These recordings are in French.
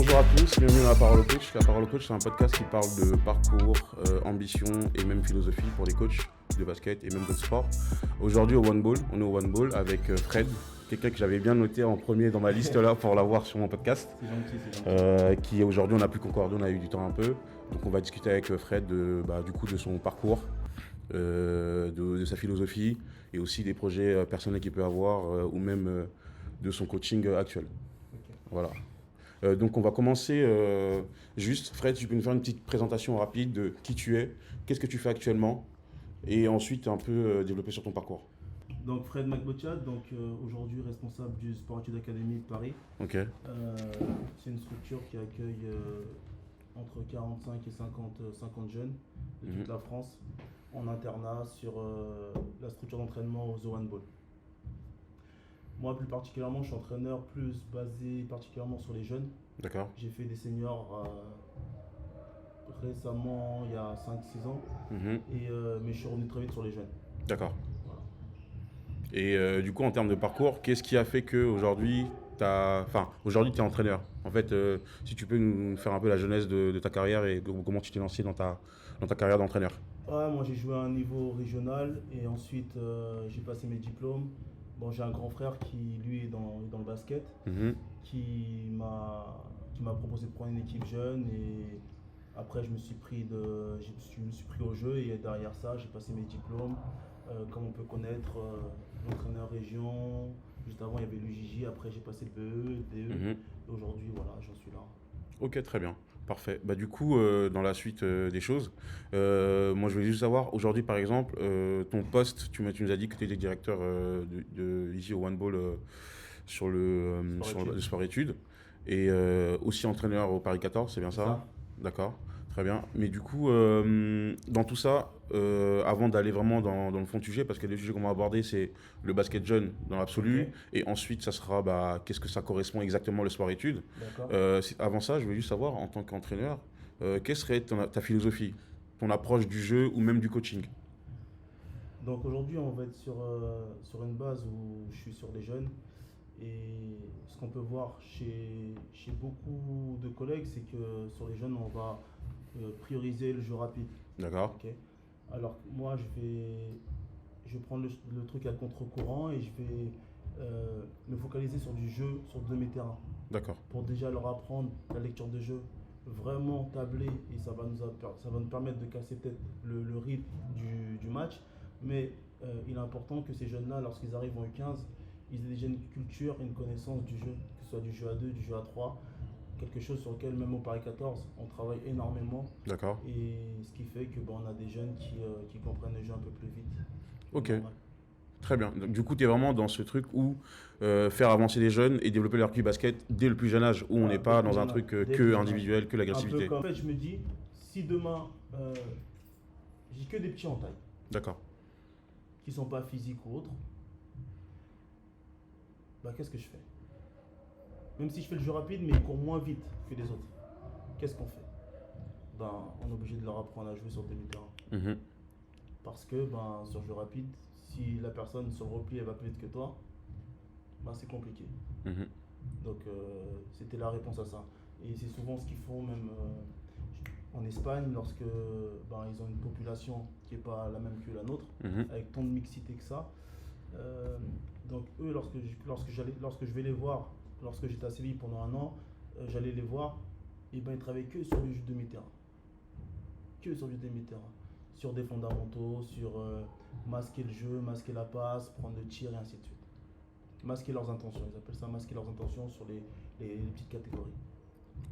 Bonjour à tous, bienvenue dans La Parole au Coach. La Parole au Coach, c'est un podcast qui parle de parcours, ambition et même philosophie pour les coachs de basket et même d'autres sports. Aujourd'hui on est au One Ball avec Fred, quelqu'un que j'avais bien noté en premier dans ma liste là pour l'avoir sur mon podcast. C'est gentil. Qui aujourd'hui on n'a plus concordé, on a eu du temps un peu. Donc on va discuter avec Fred de son parcours, de sa philosophie et aussi des projets personnels qu'il peut avoir ou même de son coaching actuel. Okay. Voilà. Donc on va commencer juste. Fred, tu peux nous faire une petite présentation rapide de qui tu es, qu'est-ce que tu fais actuellement et ensuite un peu développer sur ton parcours. Donc Fred Macbotiat, aujourd'hui responsable du Sport Études Academy de Paris. Ok. C'est une structure qui accueille entre 45 et 50 jeunes de toute la France en internat sur la structure d'entraînement au The One Ball. Moi plus particulièrement, je suis entraîneur plus basé particulièrement sur les jeunes. D'accord. J'ai fait des seniors récemment, il y a 5-6 ans, mais je suis revenu très vite sur les jeunes. D'accord. Voilà. Et du coup, en termes de parcours, qu'est-ce qui a fait qu'aujourd'hui, aujourd'hui, tu es entraîneur? En fait, si tu peux nous faire un peu la genèse de ta carrière et comment tu t'es lancé dans ta carrière d'entraîneur. Ouais, moi j'ai joué à un niveau régional et ensuite j'ai passé mes diplômes. Bon, j'ai un grand frère qui lui est dans le basket, qui m'a proposé de prendre une équipe jeune et après je me suis pris au jeu et derrière ça j'ai passé mes diplômes. Comme on peut connaître, l'entraîneur région, juste avant il y avait l'UJJ, après j'ai passé le BE, DE et aujourd'hui voilà, j'en suis là. Ok, très bien. Parfait. Bah, du coup, dans la suite des choses, moi je voulais juste savoir, aujourd'hui par exemple, ton poste, tu nous as dit que tu étais directeur ici au One Ball sur le sport études et aussi entraîneur au Paris 14, c'est bien ça? D'accord, très bien. Mais du coup, dans tout ça, avant d'aller vraiment dans le fond du sujet, parce que les sujets qu'on va aborder, c'est le basket jeune dans l'absolu, Okay. et ensuite, ça sera qu'est-ce que ça correspond exactement le sport-études. D'accord. Avant ça, je voulais juste savoir, en tant qu'entraîneur, quelle serait ta philosophie, ton approche du jeu ou même du coaching? Donc aujourd'hui on va être sur une base où je suis sur les jeunes. Et ce qu'on peut voir chez beaucoup de collègues, c'est que sur les jeunes, on va prioriser le jeu rapide. D'accord. Okay. Alors que moi, je vais prendre le truc à contre-courant et je vais me focaliser sur du jeu sur demi-terrain. D'accord. Pour déjà leur apprendre la lecture de jeu, vraiment tabler, et ça va nous permettre de casser peut-être le rythme du match. Mais il est important que ces jeunes-là, lorsqu'ils arrivent en U15, ils aient déjà une culture et une connaissance du jeu, que ce soit du jeu à 2, du jeu à 3, quelque chose sur lequel même au Paris 14, on travaille énormément. D'accord. Et ce qui fait que on a des jeunes qui comprennent le jeu un peu plus vite. Ok. Très bien. Donc, du coup, tu es vraiment dans ce truc où faire avancer les jeunes et développer leur QI basket dès le plus jeune âge, où on n'est pas dans un truc que individuel, que l'agressivité. En fait, je me dis, si demain, j'ai que des petits en taille. D'accord. Qui ne sont pas physiques ou autres, qu'est-ce que je fais? Même si je fais le jeu rapide, mais ils courent moins vite que les autres. Qu'est-ce qu'on fait? On est obligé de leur apprendre à jouer sur demi-terrain. Parce que sur le jeu rapide, si la personne sur le repli elle va plus vite que toi, c'est compliqué. Donc c'était la réponse à ça. Et c'est souvent ce qu'ils font même en Espagne lorsque ils ont une population qui n'est pas la même que la nôtre, avec tant de mixité que ça. Donc eux, lorsque je vais les voir, lorsque j'étais à Séville pendant un an, j'allais les voir, et ils travaillaient que sur le jeu demi-terrain. Que sur le demi-terrain. Sur des fondamentaux, sur masquer le jeu, masquer la passe, prendre le tir et ainsi de suite. Masquer leurs intentions, ils appellent ça masquer leurs intentions sur les petites catégories.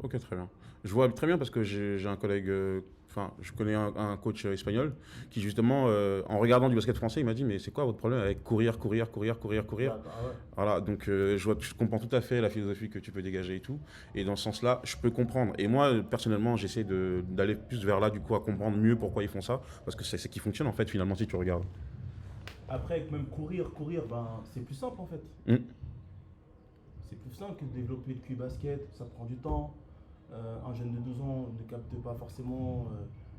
Ok, très bien. Je vois très bien parce que j'ai un collègue, je connais un coach espagnol qui justement, en regardant du basket français, il m'a dit mais c'est quoi votre problème avec courir? Ouais. Voilà, donc je comprends tout à fait la philosophie que tu peux dégager et tout. Et dans ce sens-là, je peux comprendre. Et moi, personnellement, j'essaie d'aller plus vers là, du coup, à comprendre mieux pourquoi ils font ça. Parce que c'est ce qui fonctionne en fait, finalement, si tu regardes. Après, même courir, c'est plus simple en fait. C'est plus simple que de développer le QI basket, ça prend du temps. Un jeune de 12 ans ne capte pas forcément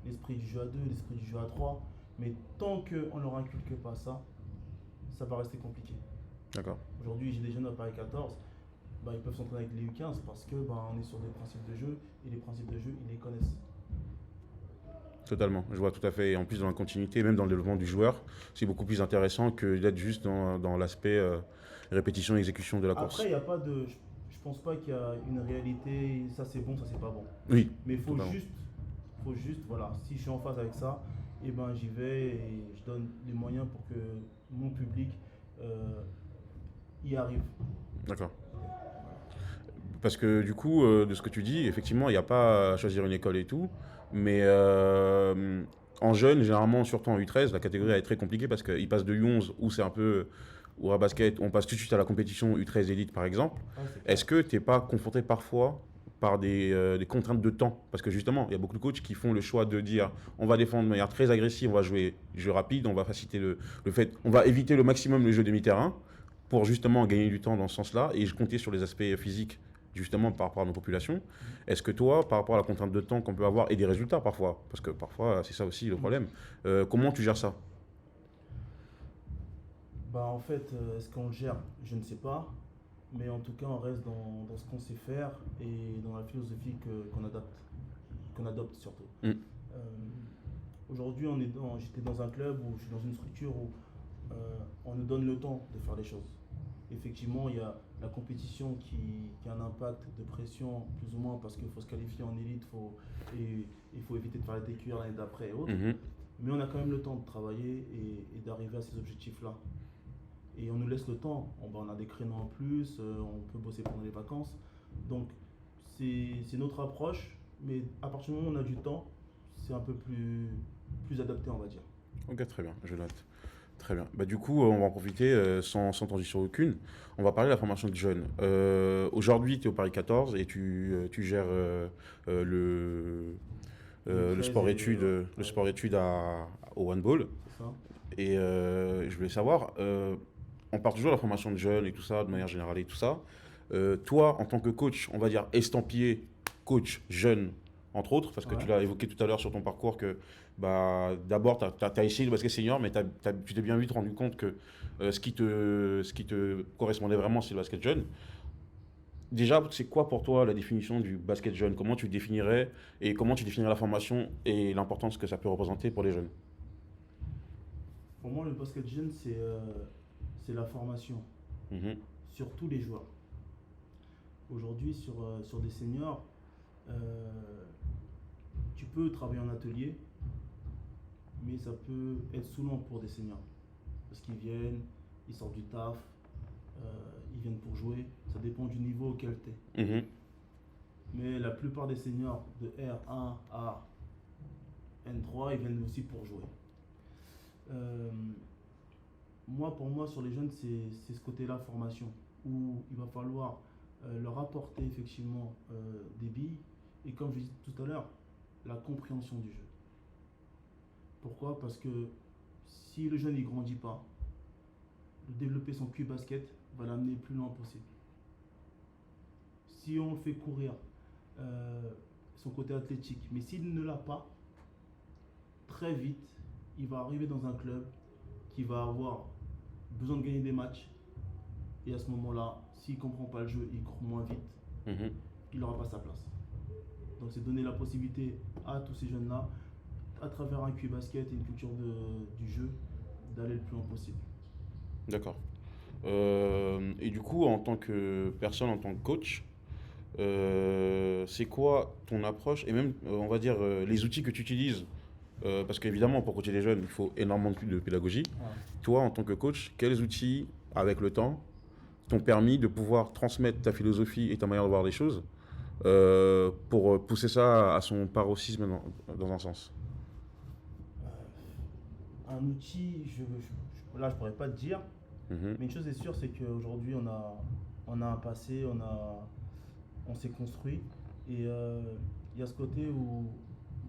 l'esprit du jeu à 2, l'esprit du jeu à 3. Mais tant qu'on ne leur inculque pas ça, ça va rester compliqué. D'accord. Aujourd'hui, j'ai des jeunes à Paris 14, bah, ils peuvent s'entraîner avec les U15 parce que bah, on est sur des principes de jeu et les principes de jeu, ils les connaissent. Totalement, je vois tout à fait. Et en plus, dans la continuité, même dans le développement du joueur, c'est beaucoup plus intéressant que d'être juste dans l'aspect répétition et exécution de la Après, course. il n'y a pas de. Je pense pas qu'il y a une réalité, ça c'est bon, ça c'est pas bon. Oui, Mais totalement. faut juste, voilà, si je suis en phase avec ça, et ben j'y vais et je donne les moyens pour que mon public euh, y arrive. D'accord. Voilà. Parce que du coup, de ce que tu dis, effectivement, il n'y a pas à choisir une école et tout. Mais en jeune, généralement, surtout en U13, la catégorie elle est très compliquée parce qu'ils passent de U11 où c'est un peu. Ou à basket, on passe tout de suite à la compétition U13 Elite par exemple. Ah, c'est clair. Est-ce que tu n'es pas confronté parfois par des contraintes de temps? Parce que justement, il y a beaucoup de coachs qui font le choix de dire on va défendre de manière très agressive, on va jouer jeu rapide, on va faciliter le fait, on va éviter le maximum le jeu demi-terrain pour justement gagner du temps dans ce sens-là et je comptais sur les aspects physiques justement par rapport à nos populations. Est-ce que toi, par rapport à la contrainte de temps qu'on peut avoir et des résultats parfois, parce que parfois c'est ça aussi le problème, comment tu gères ça? Bah en fait, est-ce qu'on le gère? Je ne sais pas. Mais en tout cas, on reste dans ce qu'on sait faire et dans la philosophie qu'on adopte surtout. Mm. Euh, Aujourd'hui, j'étais dans un club où je suis dans une structure où on nous donne le temps de faire les choses. Effectivement, il y a la compétition qui a un impact de pression, plus ou moins, parce qu'il faut se qualifier en élite, et il faut éviter de faire la TQR l'année d'après et autres. Mhm. Mais on a quand même le temps de travailler et d'arriver à ces objectifs-là. Et on nous laisse le temps. On a des créneaux en plus, on peut bosser pendant les vacances. Donc, c'est notre approche, mais à partir du moment où on a du temps, c'est un peu plus adapté, on va dire. Ok, très bien, je note. Très bien. Bah, du coup, on va en profiter sans transition aucune. On va parler de la formation de jeunes. Aujourd'hui, tu es au Paris 14 et tu gères Le le 13 et sport-études le ouais, sport-études au handball. c'est ça. Et je voulais savoir, on parle toujours de la formation de jeunes et tout ça, de manière générale et tout ça. Toi, en tant que coach, on va dire estampillé, coach jeune, entre autres, parce que tu Ouais. l'as évoqué tout à l'heure sur ton parcours, que bah, d'abord, tu as essayé le basket senior, mais tu t'es bien vite rendu compte que ce qui te correspondait vraiment, c'est le basket jeune. Déjà, c'est quoi pour toi la définition du basket jeune? Comment tu définirais et comment tu définirais la formation et l'importance que ça peut représenter pour les jeunes? Pour moi, le basket jeune, c'est la formation Mhm, sur tous les joueurs. Aujourd'hui, sur des seniors, euh, tu peux travailler en atelier, mais ça peut être saoulant pour des seniors. Parce qu'ils viennent, ils sortent du taf, ils viennent pour jouer. Ça dépend du niveau auquel tu es. mhm. Mais la plupart des seniors de R1 à N3, ils viennent aussi pour jouer. Euh, pour moi, sur les jeunes, c'est ce côté-là, formation, où il va falloir leur apporter effectivement des billes et, comme je disais tout à l'heure, la compréhension du jeu. Pourquoi? Parce que si le jeune ne grandit pas, développer son Q basket va l'amener le plus loin possible. Si on le fait courir euh, son côté athlétique, mais s'il ne l'a pas, très vite, il va arriver dans un club qui va avoir besoin de gagner des matchs. Et à ce moment-là, s'il ne comprend pas le jeu, il court moins vite, Mhm. il n'aura pas sa place. Donc c'est donner la possibilité à tous ces jeunes-là, à travers un QI basket et une culture du jeu, d'aller le plus loin possible. D'accord. Et du coup, en tant que personne, en tant que coach, c'est quoi ton approche et même, on va dire, les outils que tu utilises? Parce qu'évidemment, pour coacher les jeunes, il faut énormément de pédagogie. Ouais. Toi, en tant que coach, quels outils, avec le temps, t'ont permis de pouvoir transmettre ta philosophie et ta manière de voir les choses pour pousser ça à son paroxysme dans un sens? Un outil, là je pourrais pas te dire, Mhm, mais une chose est sûre, c'est qu'aujourd'hui on a un passé, on s'est construit. Et il y a ce côté où,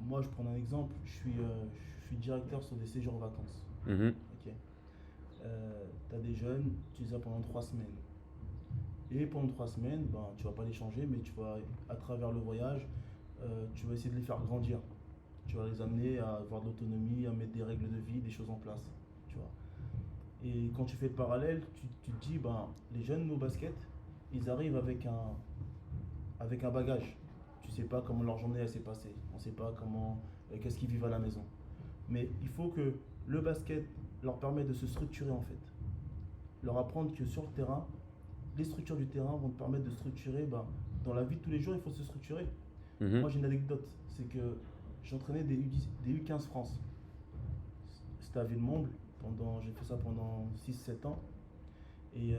moi je prends un exemple, je suis directeur sur des séjours en vacances. mhm, Ok. Tu as des jeunes, tu les as pendant 3 semaines. Et pendant 3 semaines, ben, tu vas pas les changer, mais tu vas, à travers le voyage, tu vas essayer de les faire grandir. Tu vas les amener à avoir de l'autonomie, à mettre des règles de vie, des choses en place. Tu vois. Et quand tu fais le parallèle, tu te dis, ben, les jeunes au basket, ils arrivent avec un bagage. Tu sais pas comment leur journée elle s'est passée. On sait pas qu'est-ce qu'ils vivent à la maison. Mais il faut que le basket leur permette de se structurer en fait. Leur apprendre que sur le terrain, les structures du terrain vont te permettre de structurer. Dans la vie de tous les jours, il faut se structurer. Moi, j'ai une anecdote. C'est que j'entraînais des U15 France. C'était à Villemomble. J'ai fait ça pendant 6-7 ans. Et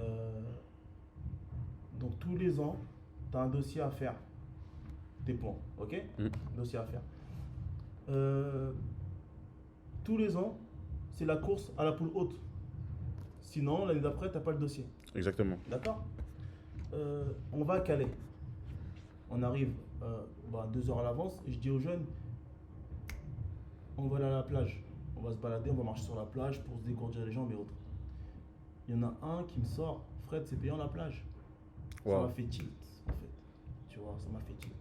donc, tous les ans, tu as un dossier à faire. Des points, ok? Dossier à faire. Tous les ans, c'est la course à la poule haute. Sinon, l'année d'après, tu n'as pas le dossier. Exactement. D'accord. On va à Calais. On arrive 2 heures à l'avance. Et je dis aux jeunes, on va aller à la plage. On va se balader, on va marcher sur la plage pour se dégourdir les jambes et autres. Il y en a un qui me sort, Fred, c'est payant la plage. Wow. Ça m'a fait tilt, en fait. Tu vois, ça m'a fait tilt.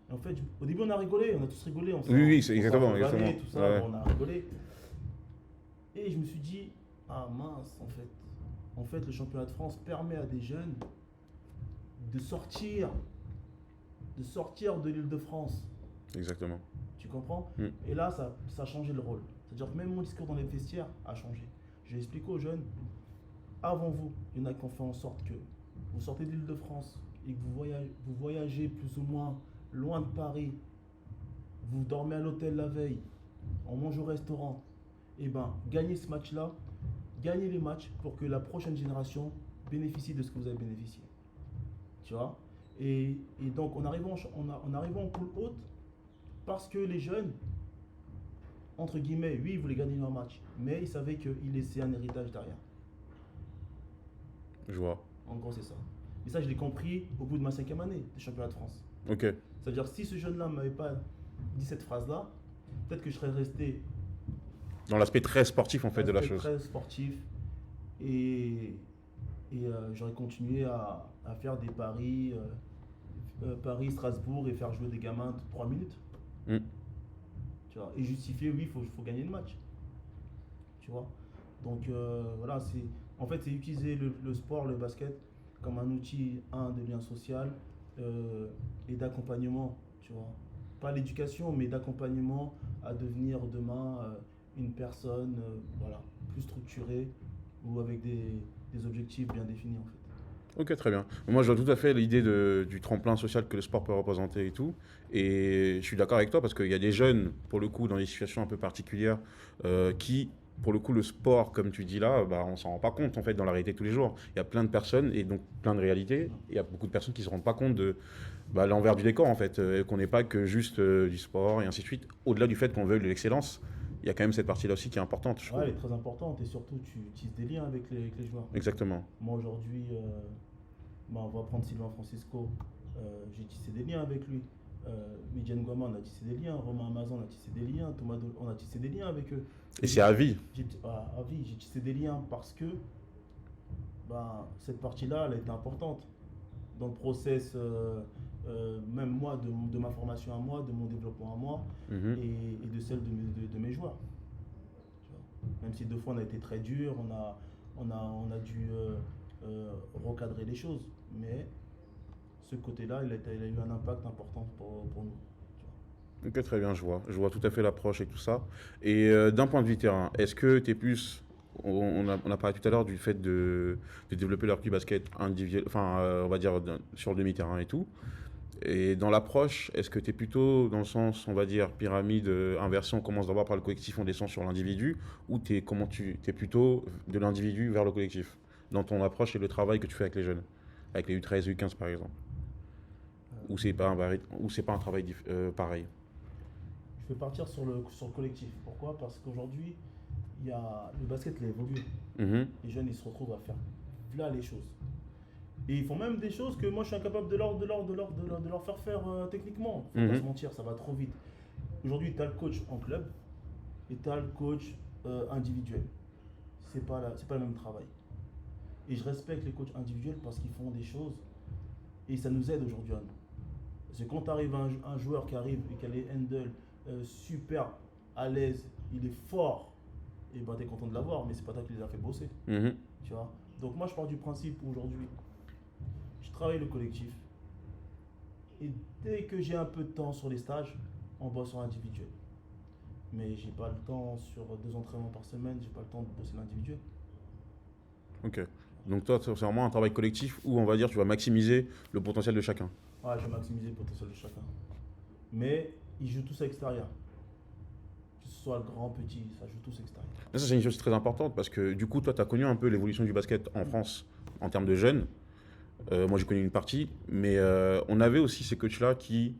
Et en fait, au début, on a rigolé, on a tous rigolé. Oui, c'est exactement. Tout ça, ouais. On a rigolé. Et je me suis dit, ah mince, en fait, le championnat de France permet à des jeunes de sortir de l'Île-de-France. Exactement. Tu comprends? Et là, ça a changé le rôle. C'est-à-dire que même mon discours dans les vestiaires a changé. J'ai expliqué aux jeunes, avant vous, il y en a qui ont fait en sorte que vous sortez de l'Île-de-France et que vous voyagez plus ou moins loin de Paris, vous dormez à l'hôtel la veille, on mange au restaurant, et gagnez ce match-là, gagnez les matchs pour que la prochaine génération bénéficie de ce que vous avez bénéficié. Tu vois? Et donc, on arrive en poule haute parce que les jeunes, entre guillemets, oui, ils voulaient gagner leur match, mais ils savaient qu'ils laissaient un héritage derrière. Je vois. En gros, c'est ça. Et ça, je l'ai compris au bout de ma 5e année de championnat de France. Ok. C'est-à-dire que si ce jeune-là ne m'avait pas dit cette phrase-là, peut-être que je serais resté Dans l'aspect très sportif en fait de la chose. Très sportif et j'aurais continué à faire des paris, Paris-Strasbourg et faire jouer des gamins de 3 minutes. Tu vois, et justifier, oui, il faut gagner le match. Tu vois. Donc voilà, c'est utiliser le sport, le basket comme un outil, de lien social et d'accompagnement, tu vois. Pas l'éducation, mais d'accompagnement à devenir demain une personne plus structurée ou avec des objectifs bien définis en fait. Ok, très bien. Moi, je vois tout à fait l'idée du tremplin social que le sport peut représenter et tout. Et je suis d'accord avec toi parce qu'il y a des jeunes, pour le coup, dans des situations un peu particulières, qui, pour le coup, le sport, comme tu dis là, on s'en rend pas compte en fait dans la réalité de tous les jours. Il y a plein de personnes et donc plein de réalités. Il y a beaucoup de personnes qui se rendent pas compte de l'envers du décor en fait, qu'on n'est pas que juste du sport et ainsi de suite. Au-delà du fait qu'on veuille de l'excellence, il y a quand même cette partie-là aussi qui est importante, je trouve. Elle est très importante et surtout tu tisses des liens avec les joueurs. Exactement. Moi aujourd'hui, on va prendre Sylvain Francisco, j'ai tissé des liens avec lui. Midian Guama, on a tissé des liens. Romain Amazon, on a tissé des liens. Thomas on a tissé des liens avec eux. Et c'est à vie. À vie, j'ai tissé des liens parce que cette partie-là, elle a été importante dans le process, même moi, de ma formation à moi, de mon développement à moi et de celle de mes joueurs. Même si 2 fois on a été très dur, on a dû recadrer les choses, mais ce côté-là, il a eu un impact important pour nous. Ok, très bien, je vois tout à fait l'approche et tout ça. Et d'un point de vue terrain, est-ce que tu es plus, on a parlé tout à l'heure du fait de développer leur petit basket individuel, on va dire sur le demi-terrain et tout. Et dans l'approche, est-ce que tu es plutôt dans le sens, on va dire, pyramide inversée, on commence d'abord par le collectif, on descend sur l'individu, ou tu es plutôt de l'individu vers le collectif, dans ton approche et le travail que tu fais avec les jeunes, avec les U13, U15 par exemple, ou c'est pas un travail pareil? Je vais partir sur le collectif. Pourquoi? Parce qu'aujourd'hui, le basket il a évolué. Les jeunes ils se retrouvent à faire là les choses. Et ils font même des choses que moi je suis incapable de leur faire techniquement. Faut pas se mentir, ça va trop vite. Aujourd'hui, tu as le coach en club et tu as le coach individuel. C'est pas le même travail. Et je respecte les coachs individuels parce qu'ils font des choses et ça nous aide aujourd'hui à nous. Parce que quand tu arrives un joueur qui arrive et qui a les handles super à l'aise, il est fort, et tu es content de l'avoir, mais c'est pas toi qui les a fait bosser. Tu vois. Donc moi je pars du principe aujourd'hui, je travaille le collectif. Et dès que j'ai un peu de temps sur les stages, on bosse en individuel. Mais j'ai pas le temps sur 2 entraînements par semaine, j'ai pas le temps de bosser l'individuel. Ok. Donc toi, c'est vraiment un travail collectif où on va dire tu vas maximiser le potentiel de chacun. Ouais, je vais maximiser le potentiel de chacun. Mais ils jouent tous à l'extérieur. Que ce soit grand, petit, ça joue tous à l'extérieur. Ça, c'est une chose très importante parce que du coup, toi, tu as connu un peu l'évolution du basket en France en termes de jeunes. Moi, j'ai connu une partie, mais on avait aussi ces coachs-là qui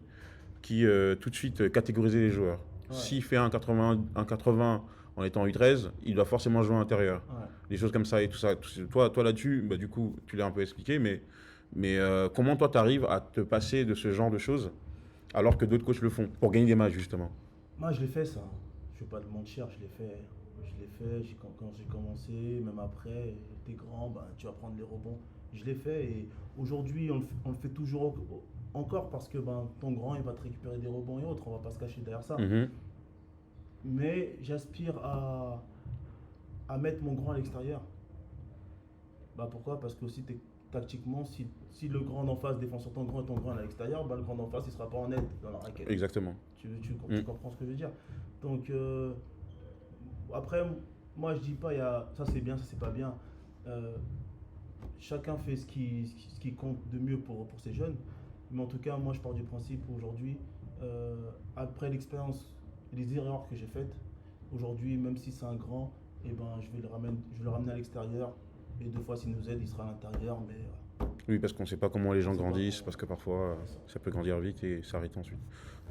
tout de suite catégorisaient les joueurs. Ouais. S'il fait un 80 en étant U13, il doit forcément jouer à l'intérieur. Ouais. Des choses comme ça et tout ça. Toi là-dessus, bah, du coup, tu l'as un peu expliqué, mais comment toi, tu arrives à te passer de ce genre de choses alors que d'autres coachs le font pour gagner des matchs, justement? Moi, je l'ai fait ça. Je vais pas te mentir, je l'ai fait. Je l'ai fait quand j'ai commencé, même après, t'es grand, ben, tu vas prendre les rebonds. Je l'ai fait et aujourd'hui, on le fait toujours encore parce que ben, ton grand, il va te récupérer des rebonds et autres. On va pas se cacher derrière ça. Mhm. Mais j'aspire à mettre mon grand à l'extérieur. Bah pourquoi? Parce que aussi tactiquement, si le grand d'en face défend sur ton grand et ton grand est à l'extérieur, bah le grand d'en face il sera pas en aide dans la raquette. Exactement. Tu comprends ce que je veux dire? Donc après, moi je dis pas ça c'est bien, ça c'est pas bien. Euh, Chacun fait ce qui compte de mieux pour ces jeunes. Mais en tout cas, moi je pars du principe aujourd'hui, après l'expérience et les erreurs que j'ai faites, aujourd'hui, même si c'est un grand, et ben, je vais le ramener à l'extérieur. Et 2 fois, s'il nous aide, il sera à l'intérieur. Mais Oui, parce qu'on ne sait pas comment les gens c'est pas grandissent, comment- parce que parfois c'est ça. ça peut grandir vite et s'arrêter ensuite.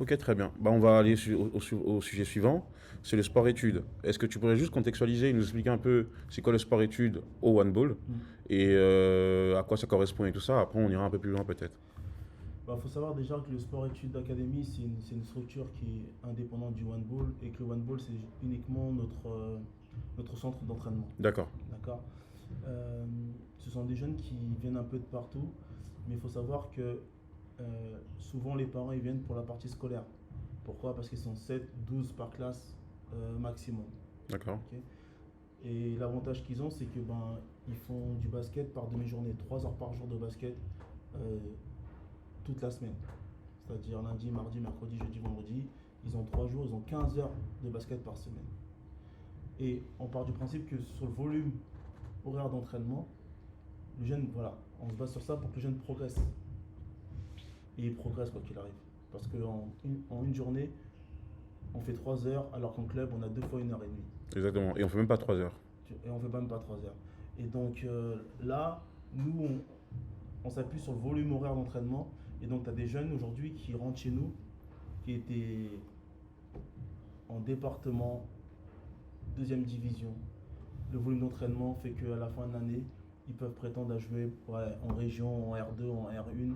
Ok, très bien. Bah, on va aller au sujet suivant, c'est le sport-études. Est-ce que tu pourrais juste contextualiser et nous expliquer un peu c'est quoi le sport-études au handball Mm. et à quoi ça correspond et tout ça? Après, on ira un peu plus loin peut-être. Bah, faut savoir déjà que le sport études d'académie, c'est une structure qui est indépendante du handball et que le handball, c'est uniquement notre centre d'entraînement. D'accord. D'accord. Euh, Ce sont des jeunes qui viennent un peu de partout, mais il faut savoir que souvent les parents ils viennent pour la partie scolaire. Pourquoi? Parce qu'ils sont 7, 12 par classe maximum. D'accord. Ok. Et l'avantage qu'ils ont, c'est que ben, ils font du basket par demi-journée, 3 heures par jour de basket euh, toute la semaine. C'est-à-dire lundi, mardi, mercredi, jeudi, vendredi. Ils ont 3 jours, ils ont 15 heures de basket par semaine. Et on part du principe que sur le volume horaire d'entraînement, le jeune, voilà, on se base sur ça pour que le jeune progresse. Et il progresse quoi qu'il arrive. Parce en une journée, on fait 3 heures, alors qu'en club, on a 2 fois 1 heure et demie. Exactement. Et on fait même pas 3 heures. Et on fait même pas 3 heures. Et donc là, nous, on s'appuie sur le volume horaire d'entraînement. Et donc, tu as des jeunes aujourd'hui qui rentrent chez nous, qui étaient en département, deuxième division. Le volume d'entraînement fait qu'à la fin de l'année, ils peuvent prétendre à jouer en région, en R2, en R1,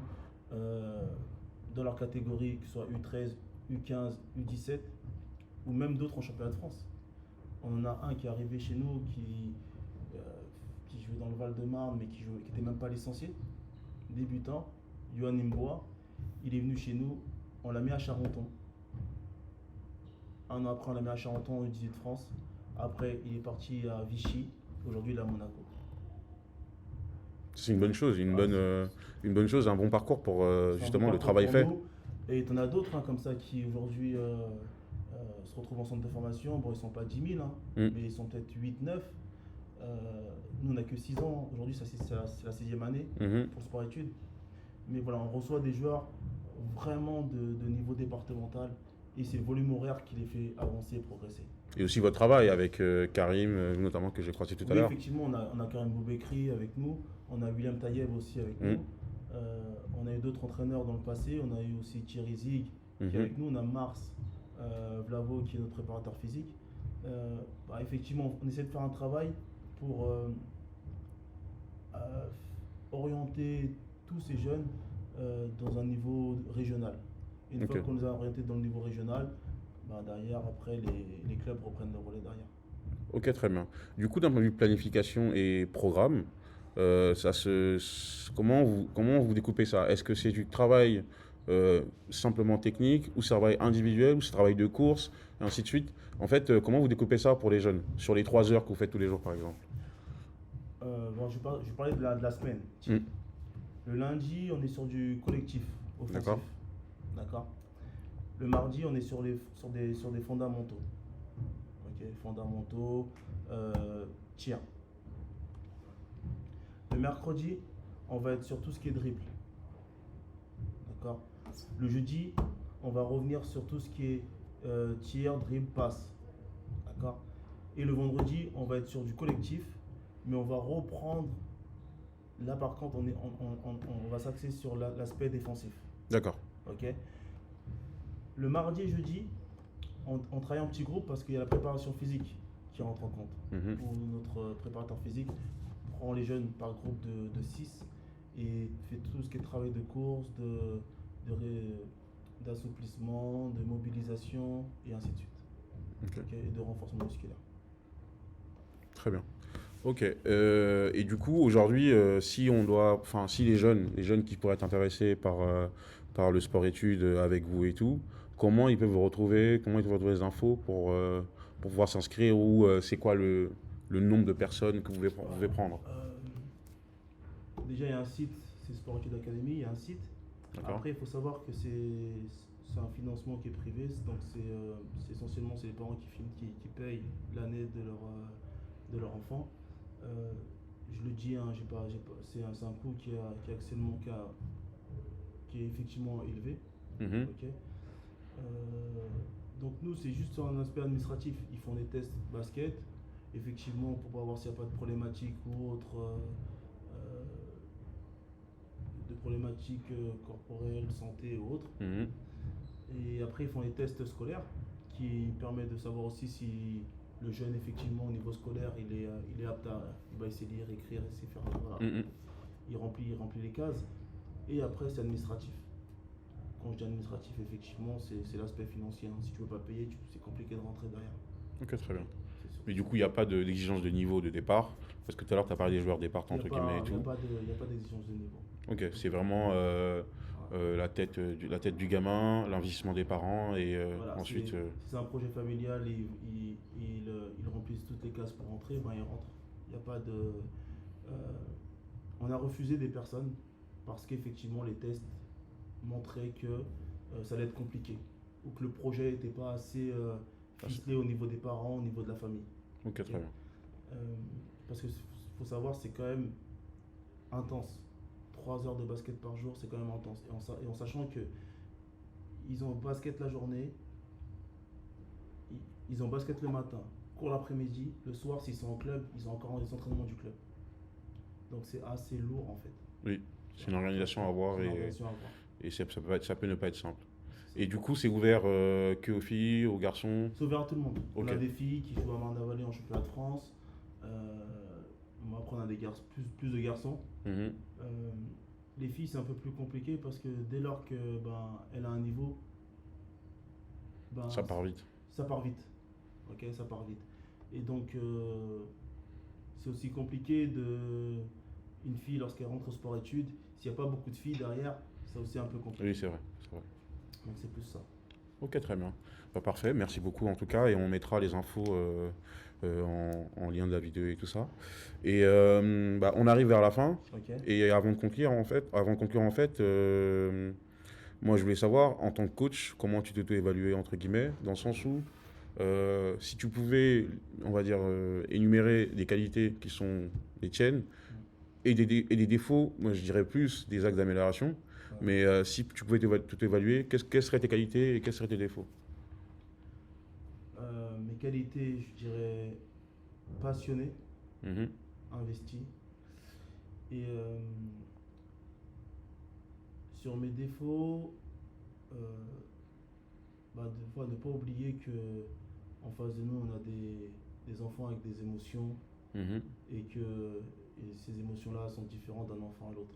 dans leur catégorie, que ce soit U13, U15, U17, ou même d'autres en championnat de France. On en a un qui est arrivé chez nous, qui jouait dans le Val-de-Marne, mais qui n'était même pas licencié, débutant, Yohan Imboa. Il est venu chez nous, on l'a mis à Charenton. Un an après, on l'a mis à Charenton, U18 de France. Après, il est parti à Vichy. Aujourd'hui, il est à Monaco. C'est une bonne chose, Ouais, une bonne chose, un bon parcours pour c'est un justement bon le parcours travail pour fait. nous. Et tu en as d'autres comme ça qui aujourd'hui se retrouvent en centre de formation. Bon, ils sont pas 10 000, hein, Mm. mais ils sont peut-être 8, 9. Nous, on n'a que 6 ans. Aujourd'hui, c'est la 6e année Mhm. pour le sport études. Mais voilà, on reçoit des joueurs vraiment de niveau départemental. Et c'est le volume horaire qui les fait avancer et progresser. Et aussi votre travail avec Karim, notamment que j'ai croisé tout à Oui, l'heure. effectivement, on a Karim Boubekri avec nous. On a William Tayeb aussi avec Mm. nous. On a eu d'autres entraîneurs dans le passé. On a eu aussi Thierry Zig qui est Mhm. avec nous. On a Mars Vlavo qui est notre préparateur physique. Effectivement, on essaie de faire un travail pour orienter tous ces jeunes dans un niveau régional. Et une Ok. fois qu'on les a orientés dans le niveau régional, derrière, après, les clubs reprennent le relais derrière. Ok, très bien. Du coup, d'un point de vue planification et programme, comment vous découpez ça? Est-ce que c'est du travail simplement technique, ou c'est un travail individuel, ou c'est un travail de course, et ainsi de suite? En fait, comment vous découpez ça pour les jeunes, sur les 3 heures que vous faites tous les jours, par exemple? Je parlais de la semaine. Mm. Le lundi, on est sur du collectif, offensif. D'accord. D'accord. Le mardi, on est sur des fondamentaux. Ok, fondamentaux, tir. Le mercredi, on va être sur tout ce qui est dribble. D'accord. Le jeudi, on va revenir sur tout ce qui est tir, dribble, passe. D'accord. Et le vendredi, on va être sur du collectif, mais on va reprendre. Là, par contre, on va s'axer sur l'aspect défensif. D'accord. Ok. Le mardi et jeudi, on travaille en petit groupe parce qu'il y a la préparation physique qui rentre en compte. Où notre préparateur physique prend les jeunes par groupe de 6 et fait tout ce qui est travail de course, d'assouplissement, de mobilisation et ainsi de suite. Ok. Et de renforcement musculaire. Très bien. Ok. Et du coup, aujourd'hui, si les jeunes qui pourraient être intéressés par le sport-études avec vous et tout, comment ils peuvent vous retrouver, comment ils peuvent retrouver les infos pour pouvoir s'inscrire ou c'est quoi le nombre de personnes que vous pouvez prendre? Déjà, il y a un site, c'est Sport Études Academy, il y a un site. D'accord. Après, il faut savoir que c'est un financement qui est privé, donc c'est essentiellement les parents qui payent l'année de leur enfant. Je le dis, hein, c'est un coût qui est effectivement élevé. Ok. Donc nous, c'est juste sur un aspect administratif. Ils font des tests basket, effectivement, pour voir s'il n'y a pas de problématique ou autre, de problématiques corporelles, santé ou autres. Et après, ils font des tests scolaires qui permettent de savoir aussi si le jeune, effectivement, au niveau scolaire, il est apte il va essayer de lire, écrire, essayer de faire. Voilà. Il remplit les cases. Et après, c'est administratif. Quand je dis administratif, effectivement, c'est l'aspect financier. Hein. Si tu ne veux pas payer, c'est compliqué de rentrer derrière. Ok, très bien. Mais du coup, il n'y a pas d'exigence de niveau de départ. Parce que tout à l'heure, tu as parlé des joueurs départ entre guillemets et tout. Il n'y a pas d'exigence de niveau. Ok, c'est vraiment la tête du gamin, l'investissement des parents et Voilà, ensuite. si c'est un projet familial et ils remplissent toutes les cases pour rentrer, ben ils rentrent. Il n'y a pas de. On a refusé des personnes parce qu'effectivement les tests montraient que ça allait être compliqué ou que le projet n'était pas assez ficelé au niveau des parents, au niveau de la famille. Ok, très bien. Parce qu'il faut savoir, c'est quand même intense. 3 heures de basket par jour, c'est quand même intense. Et en sachant que ils ont basket la journée, ils ont basket le matin, cours l'après-midi, le soir, s'ils sont en club, ils ont encore des entraînements du club. Donc c'est assez lourd en fait. Oui, c'est une organisation à avoir et ça peut ne pas être simple. Et du coup, c'est ouvert que aux filles, aux garçons? C'est ouvert à tout le monde. Ok. On a des filles qui jouent à Marne-la-Vallée en championnat de France. Après, on a plus de garçons. Les filles, c'est un peu plus compliqué parce que dès lors que elle a un niveau, ça part vite. Ça part vite. Ok, ça part vite. Et donc, c'est aussi compliqué une fille lorsqu'elle rentre au sport-études. S'il n'y a pas beaucoup de filles derrière, c'est aussi un peu compliqué. Oui, c'est vrai. Donc, c'est plus ça. Ok, très bien. Parfait, merci beaucoup en tout cas. Et on mettra les infos en lien de la vidéo et tout ça. Et on arrive vers la fin. Okay. Et avant de conclure, en fait, moi je voulais savoir, en tant que coach, comment tu t'auto-évaluais, entre guillemets, dans le sens où, si tu pouvais, on va dire, énumérer des qualités qui sont les tiennes et des défauts, moi je dirais plus des axes d'amélioration. Mais si tu pouvais tout évaluer, quelles seraient tes qualités et quels seraient tes défauts? Mes qualités, je dirais passionné, investi. Et sur mes défauts, des fois ne pas oublier que en face de nous on a des enfants avec des émotions et que ces émotions-là sont différentes d'un enfant à l'autre.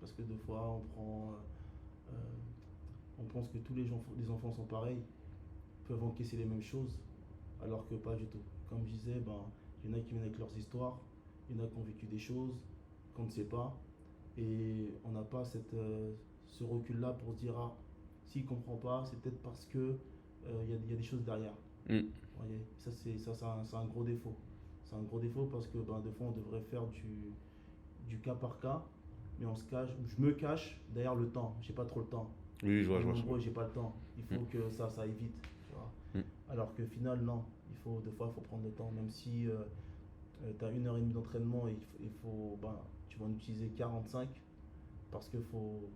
Parce que des fois on pense que tous les enfants sont pareils, peuvent encaisser les mêmes choses, alors que pas du tout. Comme je disais, il y en a qui viennent avec leurs histoires, il y en a qui ont vécu des choses qu'on ne sait pas, et on n'a pas ce recul-là pour se dire s'il ne comprend pas, c'est peut-être parce que y a des choses derrière. Voyez, c'est un gros défaut. C'est un gros défaut parce que des fois on devrait faire du cas par cas, mais je me cache derrière le temps. J'ai pas trop le temps. Oui, je vois. En gros, j'ai pas le temps. Il faut que ça aille vite. Tu vois. Alors que final, non. Des fois, il faut prendre le temps. Même si tu as 1 heure et demie d'entraînement et tu vas en utiliser 45 parce qu'il faut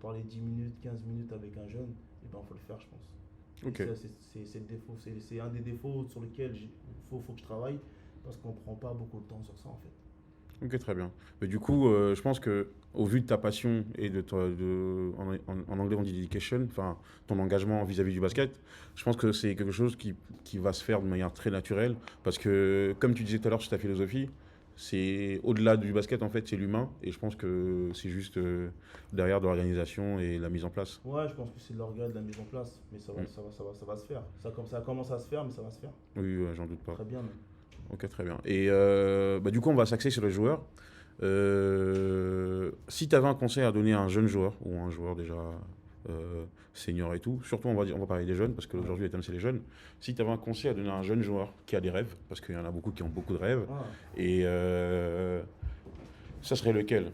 parler 10 minutes, 15 minutes avec un jeune, et ben, faut le faire, je pense. Ok. C'est le défaut. C'est un des défauts sur lesquels faut que je travaille parce qu'on prend pas beaucoup de temps sur ça, en fait. Ok, très bien. Mais du coup, je pense que au vu de ta passion et en anglais on dit dedication, enfin ton engagement vis-à-vis du basket, je pense que c'est quelque chose qui va se faire de manière très naturelle parce que, comme tu disais tout à l'heure sur ta philosophie, c'est au-delà du basket en fait, c'est l'humain et je pense que c'est juste derrière de l'organisation et la mise en place. Ouais, je pense que c'est de l'organe, de la mise en place, mais ça va se faire. Ça commence à se faire, mais ça va se faire. Oui, j'en doute pas. Très bien, même. Ok, très bien. Et du coup, on va s'axer sur les joueurs. Si tu avais un conseil à donner à un jeune joueur, ou un joueur déjà senior et tout, surtout on va parler des jeunes, parce qu'aujourd'hui le thème c'est les jeunes. Si tu avais un conseil à donner à un jeune joueur qui a des rêves, parce qu'il y en a beaucoup qui ont beaucoup de rêves, Ah, et ça serait lequel?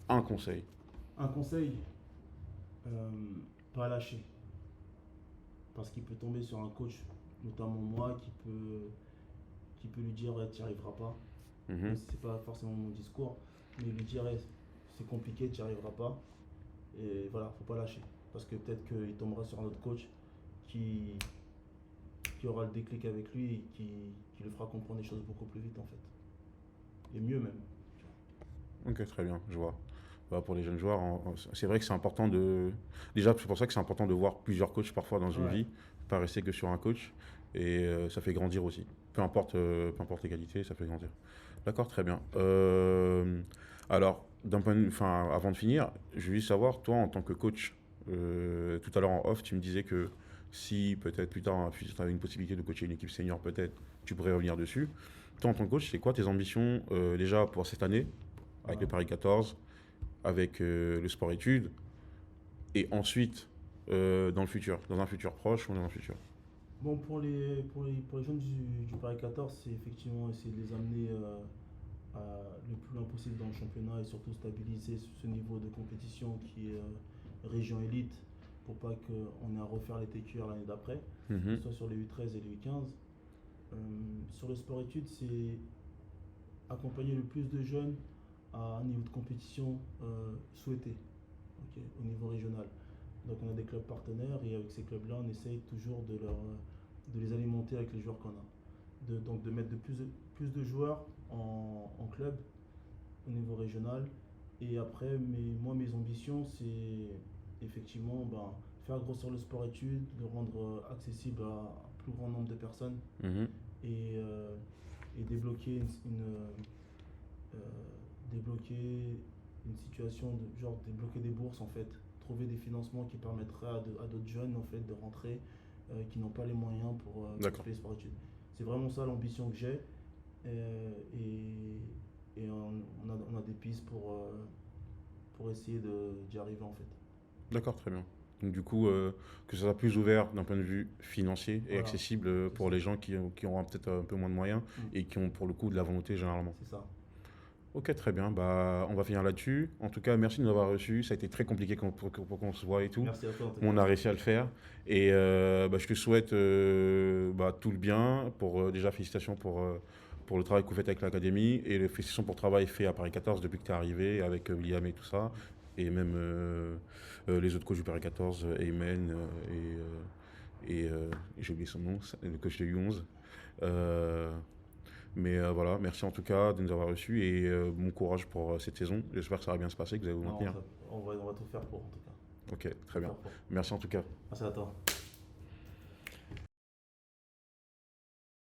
Un conseil. un conseil, pas lâcher. Parce qu'il peut tomber sur un coach, notamment moi, qui peut lui dire tu n'y arriveras pas. Mhm. C'est pas forcément mon discours, mais lui dire c'est compliqué, tu n'y arriveras pas. Et voilà, faut pas lâcher. Parce que peut-être qu'il tombera sur un autre coach qui, qui aura le déclic avec lui et qui lui fera comprendre les choses beaucoup plus vite en fait. Et mieux même. Ok, très bien, je vois. Bah, pour les jeunes joueurs, c'est vrai que c'est important de. Déjà, c'est pour ça que c'est important de voir plusieurs coachs parfois dans une Ouais. vie, pas rester que sur un coach. Et ça fait grandir aussi. Peu importe les qualités, ça fait grandir. D'accord, très bien. Alors, enfin, avant de finir, je veux juste savoir, toi, en tant que coach, tout à l'heure en off, tu me disais que si peut-être plus tard, tu avais une possibilité de coacher une équipe senior, peut-être, tu pourrais revenir dessus. Toi, en tant que coach, c'est quoi tes ambitions déjà pour cette année, avec le Ouais. Paris 14, avec le sport-études, et ensuite dans le futur, dans un futur proche ou dans un futur? Bon, pour les jeunes du Paris 14, c'est effectivement essayer de les amener le plus loin possible dans le championnat et surtout stabiliser ce niveau de compétition qui est région élite pour pas qu'on ait à refaire les TQR l'année d'après, Mhm. soit sur les U13 et les U15. Sur le sport-études, c'est accompagner le plus de jeunes à un niveau de compétition souhaité, ok, au niveau régional. Donc on a des clubs partenaires et avec ces clubs-là, on essaye toujours de les alimenter avec les joueurs qu'on a. Donc de mettre plus de joueurs en club au niveau régional. Et après, mes ambitions, c'est effectivement faire grossir le sport-études, le rendre accessible à un plus grand nombre de personnes Mhm. et, euh, et euh, débloquer une situation de genre débloquer des bourses en fait, trouver des financements qui permettraient à d'autres jeunes en fait de rentrer qui n'ont pas les moyens pour se D'accord. payer sport études. C'est vraiment ça l'ambition que j'ai et on a des pistes pour essayer d'y arriver en fait. D'accord, très bien. Donc du coup, que ça soit plus ouvert d'un point de vue financier et Voilà, accessible c'est pour ça. les gens qui auront peut-être un peu moins de moyens Mm. et qui ont pour le coup de la volonté généralement. C'est ça. Ok, très bien. Bah, on va finir là-dessus. En tout cas, merci de nous avoir reçus. Ça a été très compliqué pour qu'on se voit et tout. Merci à toi en tout On cas. a réussi à le faire. Et je te souhaite tout le bien. Déjà, félicitations pour le travail que vous faites avec l'académie et les félicitations pour le travail fait à Paris 14 depuis que tu es arrivé avec William et tout ça. Et même les autres coachs du Paris 14, Ayman et j'ai oublié son nom, le coach de U11. Euh, voilà, merci en tout cas de nous avoir reçus et bon courage pour cette saison. J'espère que ça va bien se passer, que vous allez vous Non, maintenir. on va tout faire pour en tout cas. Ok, Tout très bien. faire pour. Merci en tout cas. Merci à toi.